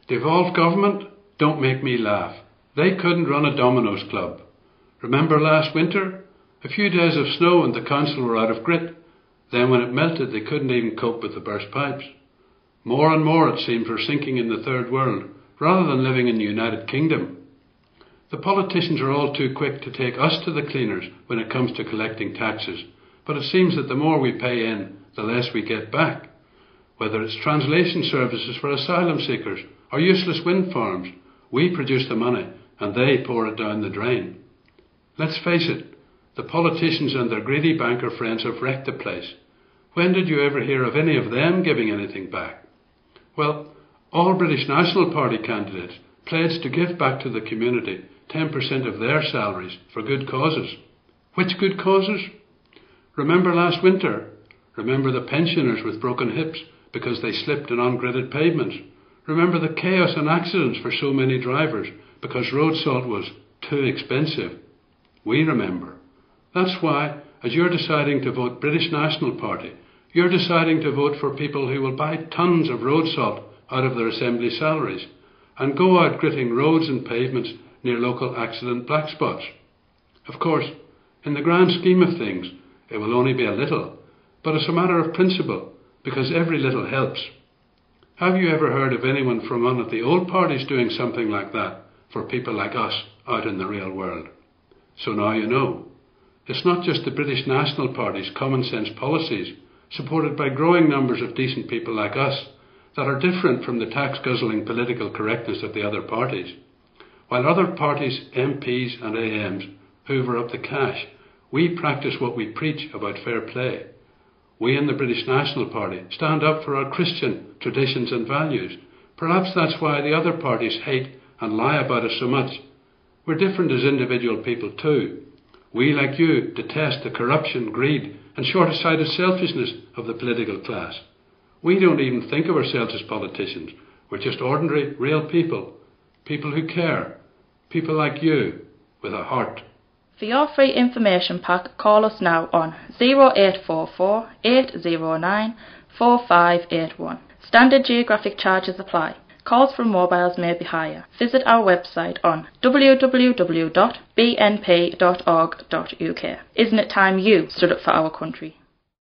Devolved government? Don't make me laugh. They couldn't run a dominoes club. Remember last winter? A few days of snow and the council were out of grit. Then when it melted, they couldn't even cope with the burst pipes. More and more, it seems, we're sinking in the third world, rather than living in the United Kingdom. The politicians are all too quick to take us to the cleaners when it comes to collecting taxes, but it seems that the more we pay in, the less we get back. Whether it's translation services for asylum seekers or useless wind farms, we produce the money and they pour it down the drain. Let's face it, the politicians and their greedy banker friends have wrecked the place. When did you ever hear of any of them giving anything back? Well, all British National Party candidates pledged to give back to the community 10% of their salaries for good causes. Which good causes? Remember last winter? Remember the pensioners with broken hips because they slipped on ungritted pavements? Remember the chaos and accidents for so many drivers because road salt was too expensive? We remember. That's why, as you're deciding to vote British National Party, you're deciding to vote for people who will buy tons of road salt out of their assembly salaries and go out gritting roads and pavements near local accident black spots. Of course, in the grand scheme of things, it will only be a little, but it's a matter of principle, because every little helps. Have you ever heard of anyone from one of the old parties doing something like that for people like us out in the real world? So now you know. It's not just the British National Party's common sense policies, supported by growing numbers of decent people like us, that are different from the tax-guzzling political correctness of the other parties. While other parties' MPs and AMs hoover up the cash, we practice what we preach about fair play. We in the British National Party stand up for our Christian traditions and values. Perhaps that's why the other parties hate and lie about us so much. We're different as individual people too. We, like you, detest the corruption, greed and short-sighted selfishness of the political class. We don't even think of ourselves as politicians. We're just ordinary, real people. People who care. People like you, with a heart. For your free information pack, call us now on 0844 809 4581. Standard geographic charges apply. Calls from mobiles may be higher. Visit our website on www.bnp.org.uk. Isn't it time you stood up for our country?